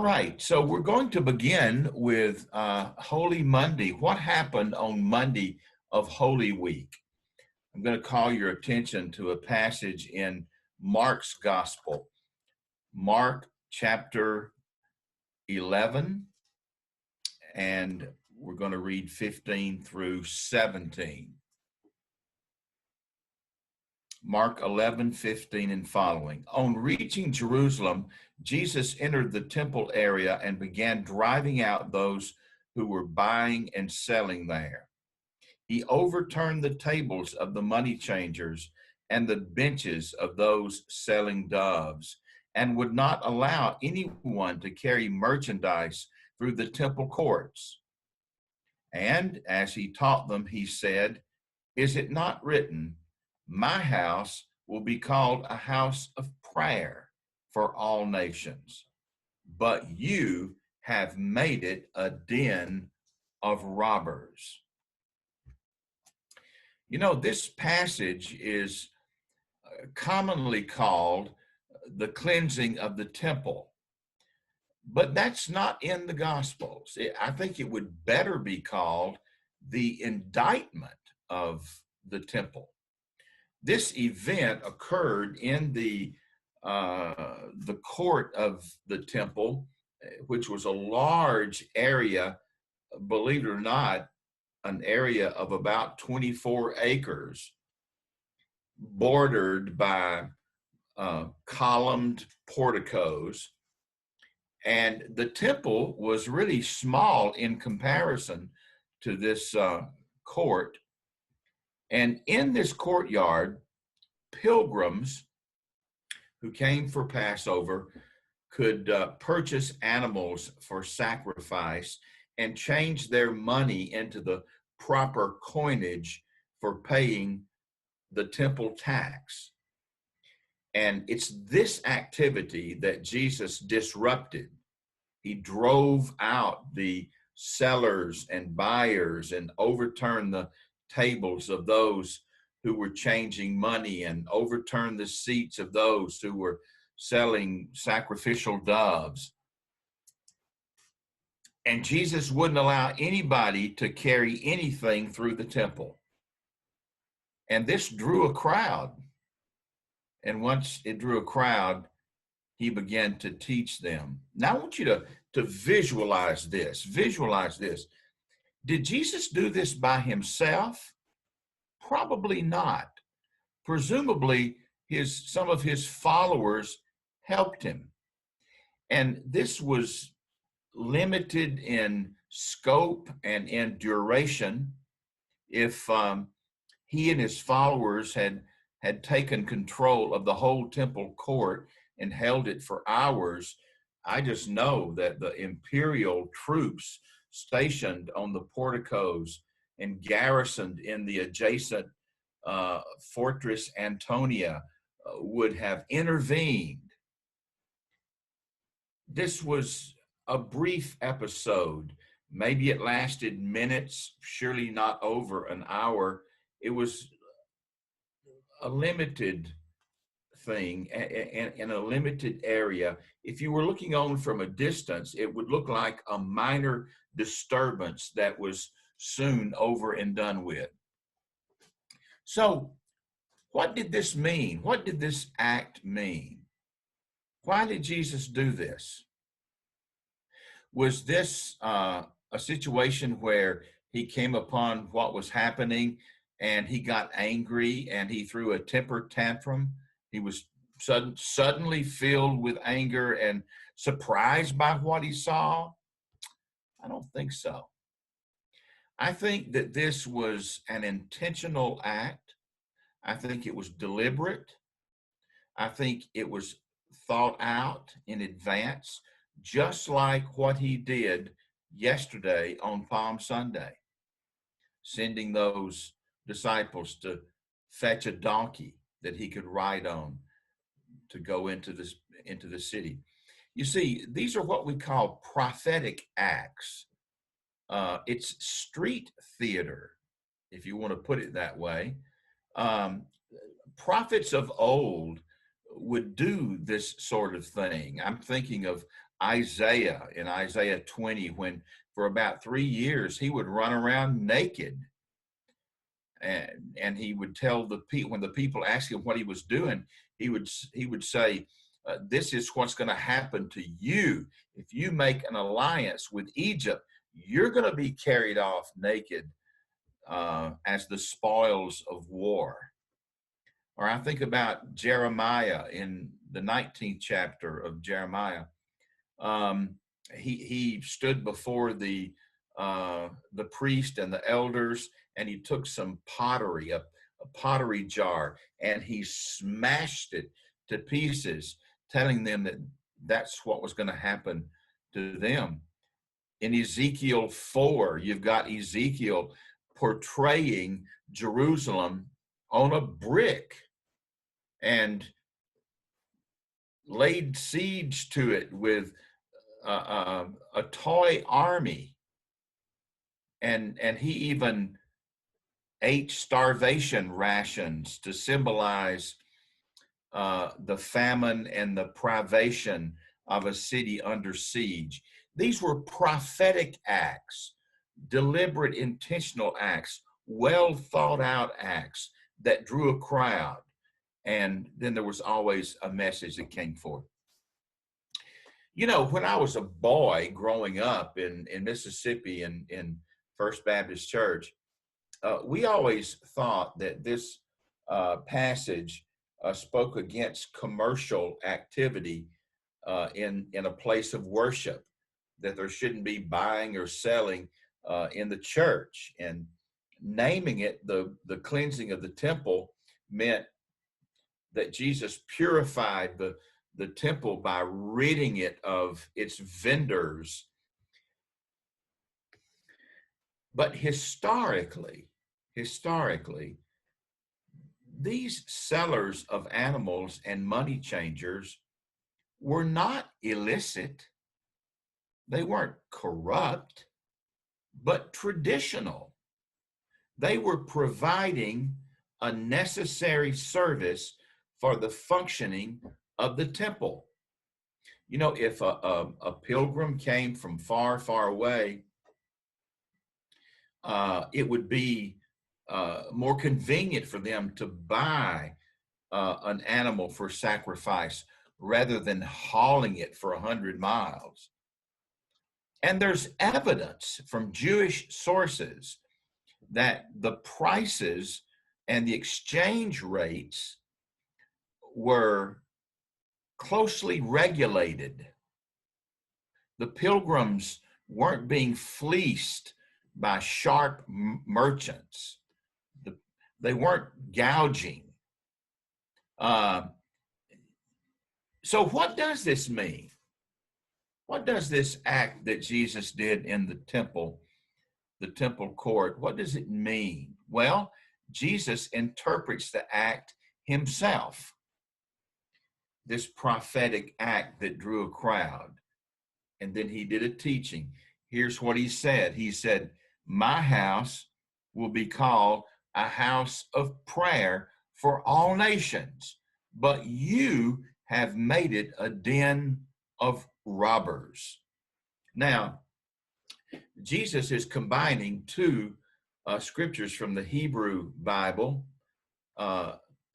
right, so we're going to begin with Holy Monday. What happened on Monday of Holy Week? I'm going to call your attention to a passage in Mark's Gospel, Mark chapter 11, and we're going to read 15 through 17. Mark 11:15 and following. On reaching Jerusalem, Jesus entered the temple area and began driving out those who were buying and selling there. He overturned the tables of the money changers and the benches of those selling doves, and would not allow anyone to carry merchandise through the temple courts. And as he taught them, he said, "Is it not written, my house will be called a house of prayer for all nations, but you have made it a den of robbers." You know, this passage is commonly called the cleansing of the temple, but that's not in the Gospels. I think it would better be called the indictment of the temple. This event occurred in the court of the temple, which was a large area, believe it or not, an area of about 24 acres, bordered by columned porticos. And the temple was really small in comparison to this court. And in this courtyard, pilgrims who came for Passover could purchase animals for sacrifice and change their money into the proper coinage for paying the temple tax. And it's this activity that Jesus disrupted. He drove out the sellers and buyers and overturned the tables of those who were changing money and overturned the seats of those who were selling sacrificial doves. And Jesus wouldn't allow anybody to carry anything through the temple. And this drew a crowd. And once it drew a crowd, he began to teach them. Now I want you to visualize this. Visualize this. Did Jesus do this by himself? Probably not. Presumably, some of his followers helped him. And this was limited in scope and in duration. If he and his followers had taken control of the whole temple court and held it for hours, I just know that the imperial troops stationed on the porticos and garrisoned in the adjacent Fortress Antonia would have intervened. This was a brief episode. Maybe it lasted minutes, surely not over an hour. It was a limited thing in a limited area. If you were looking on from a distance, it would look like a minor disturbance that was soon over and done with. So, what did this mean? What did this act mean? Why did Jesus do this? Was this a situation where he came upon what was happening and he got angry and he threw a temper tantrum? He was suddenly filled with anger and surprised by what he saw? I don't think so. I think that this was an intentional act. I think it was deliberate. I think it was thought out in advance, just like what he did yesterday on Palm Sunday, sending those disciples to fetch a donkey that he could ride on to go into the city. You see, these are what we call prophetic acts. It's street theater, if you want to put it that way. Prophets of old would do this sort of thing. I'm thinking of Isaiah in Isaiah 20, when for about 3 years he would run around naked. And he would tell the people, when the people asked him what he was doing, he would say, this is what's going to happen to you. If you make an alliance with Egypt, you're going to be carried off naked as the spoils of war. Or I think about Jeremiah in the 19th chapter of Jeremiah. He stood before the priest and the elders, and he took some pottery, a pottery jar, and he smashed it to pieces, telling them that that's what was going to happen to them. In Ezekiel 4, you've got Ezekiel portraying Jerusalem on a brick and laid siege to it with a toy army. And he even ate starvation rations to symbolize the famine and the privation of a city under siege. These were prophetic acts, deliberate, intentional acts, well thought out acts that drew a crowd. And then there was always a message that came forth. You know, when I was a boy growing up in Mississippi in First Baptist Church, we always thought that this passage spoke against commercial activity in a place of worship, that there shouldn't be buying or selling in the church. And naming it the cleansing of the temple meant that Jesus purified the temple by ridding it of its vendors. But historically, these sellers of animals and money changers were not illicit. They weren't corrupt, but traditional. They were providing a necessary service for the functioning of the temple. You know, if a pilgrim came from far, far away, it would be more convenient for them to buy an animal for sacrifice rather than hauling it for 100 miles. And there's evidence from Jewish sources that the prices and the exchange rates were closely regulated. The pilgrims weren't being fleeced by sharp merchants. They weren't gouging. So what does this mean? What does this act that Jesus did in the temple court, what does it mean? Well, Jesus interprets the act himself, this prophetic act that drew a crowd. And then he did a teaching. Here's what he said. He said, my house will be called a house of prayer for all nations, but you have made it a den of robbers. Now, Jesus is combining two scriptures from the Hebrew Bible,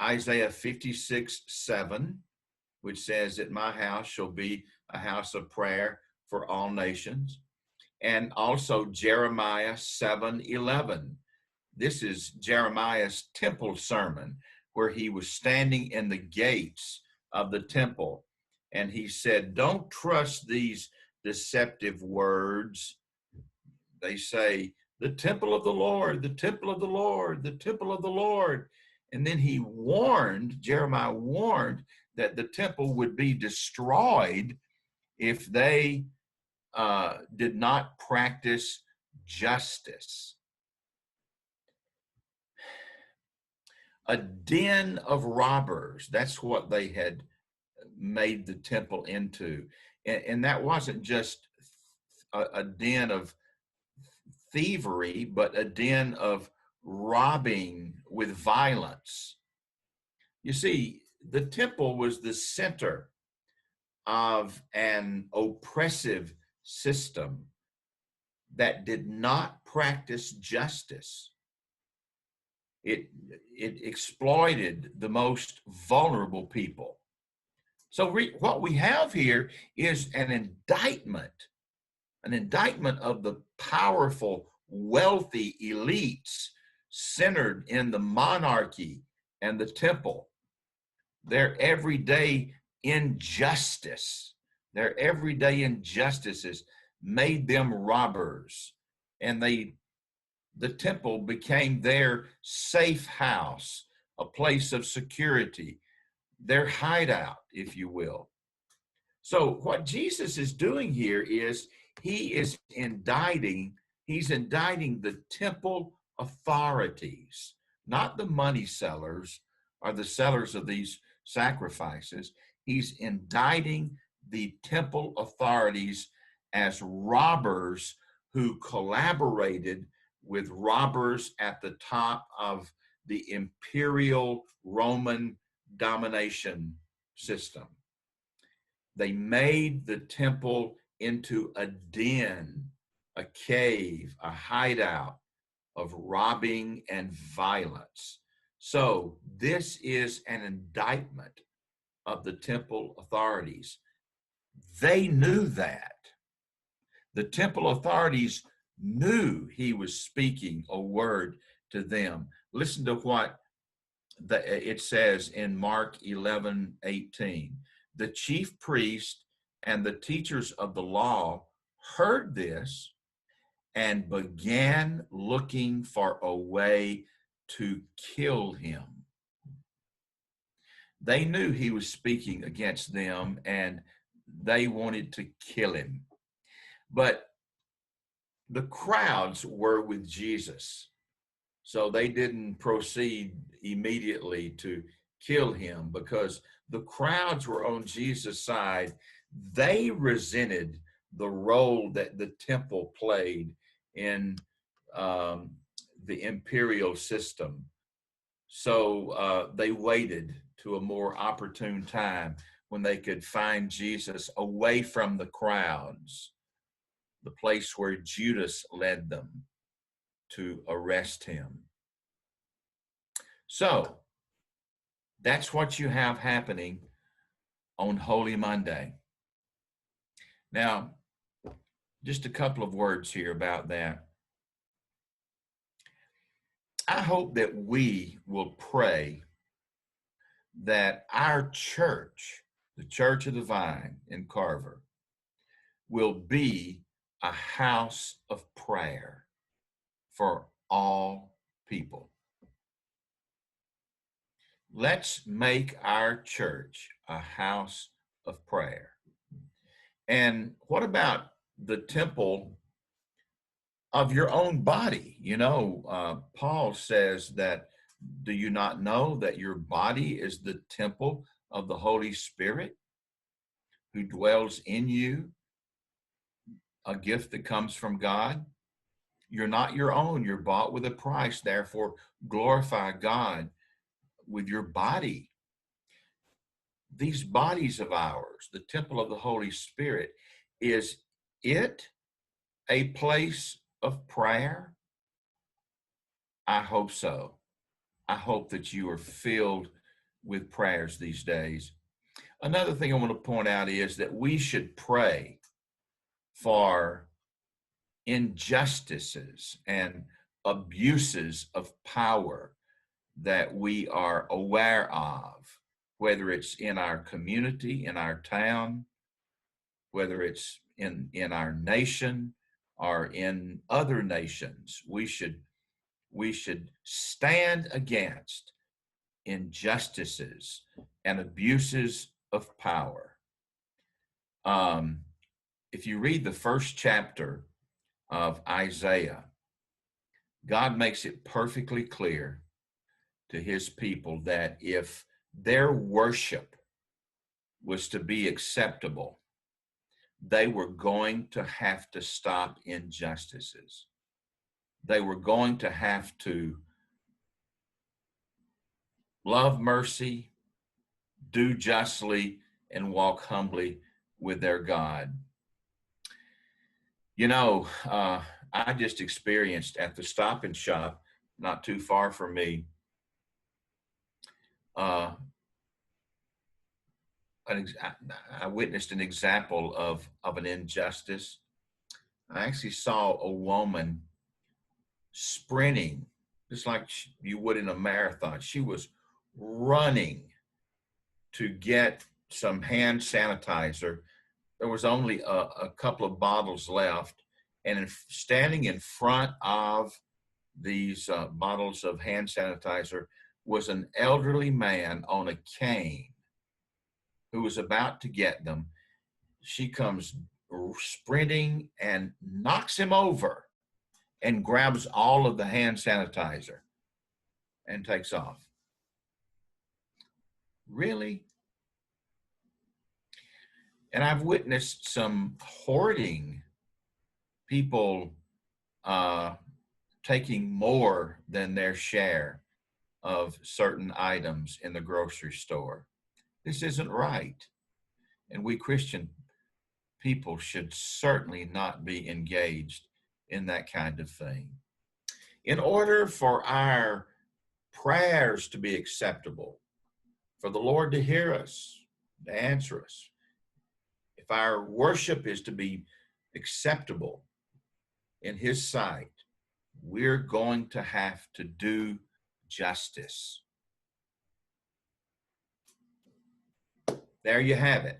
Isaiah 56:7, which says that my house shall be a house of prayer for all nations, and also Jeremiah 7:11. This is Jeremiah's temple sermon, where he was standing in the gates of the temple, and he said, don't trust these deceptive words. They say, the temple of the Lord, the temple of the Lord, the temple of the Lord. And then he warned, Jeremiah warned, that the temple would be destroyed if they did not practice justice. A den of robbers, that's what they had made the temple into. And that wasn't just a den of thievery, but a den of robbing with violence. You see, the temple was the center of an oppressive system that did not practice justice. It, it exploited the most vulnerable people. So what we have here is an indictment of the powerful, wealthy elites centered in the monarchy and the temple. Their everyday injustice, their everyday injustices made them robbers, and the temple became their safe house, a place of security, their hideout, if you will. So what Jesus is doing here is he's indicting the temple authorities, not the money sellers or the sellers of these sacrifices. He's indicting the temple authorities as robbers who collaborated with robbers at the top of the imperial Roman domination system. They made the temple into a den, a cave, a hideout of robbing and violence. So this is an indictment of the temple authorities. They knew that. The temple authorities knew he was speaking a word to them. Listen to what it says in Mark 11:18. The chief priest and the teachers of the law heard this and began looking for a way to kill him. They knew he was speaking against them and they wanted to kill him. But the crowds were with Jesus. So they didn't proceed immediately to kill him because the crowds were on Jesus' side. They resented the role that the temple played in the imperial system. So they waited to a more opportune time when they could find Jesus away from the crowds, the place where Judas led them to arrest him. So that's what you have happening on Holy Monday. Now, just a couple of words here about that. I hope that we will pray that our church, the Church of the Vine in Carver, will be a house of prayer for all people. Let's make our church a house of prayer. And what about the temple of your own body? You know, Paul says that, do you not know that your body is the temple of the Holy Spirit who dwells in you, a gift that comes from God? You're not your own. You're bought with a price. Therefore, glorify God with your body. These bodies of ours, the temple of the Holy Spirit, is it a place of prayer? I hope so. I hope that you are filled with prayers these days. Another thing I want to point out is that we should pray for injustices and abuses of power that we are aware of, whether it's in our community, in our town, whether it's in our nation or in other nations. We should stand against injustices and abuses of power. If you read the first chapter of Isaiah, God makes it perfectly clear to his people that if their worship was to be acceptable, they were going to have to stop injustices. They were going to have to love mercy, do justly, and walk humbly with their God. You know, I just experienced at the Stop and Shop, not too far from me, uh, I witnessed an example of an injustice. I actually saw a woman sprinting, just like you would in a marathon. She was running to get some hand sanitizer. There was only a couple of bottles left, and standing in front of these bottles of hand sanitizer was an elderly man on a cane who was about to get them. She comes sprinting and knocks him over and grabs all of the hand sanitizer and takes off. Really? And I've witnessed some hoarding, people taking more than their share of certain items in the grocery store. This isn't right. And we Christian people should certainly not be engaged in that kind of thing. In order for our prayers to be acceptable, for the Lord to hear us, to answer us, if our worship is to be acceptable in His sight, we're going to have to do justice. There you have it.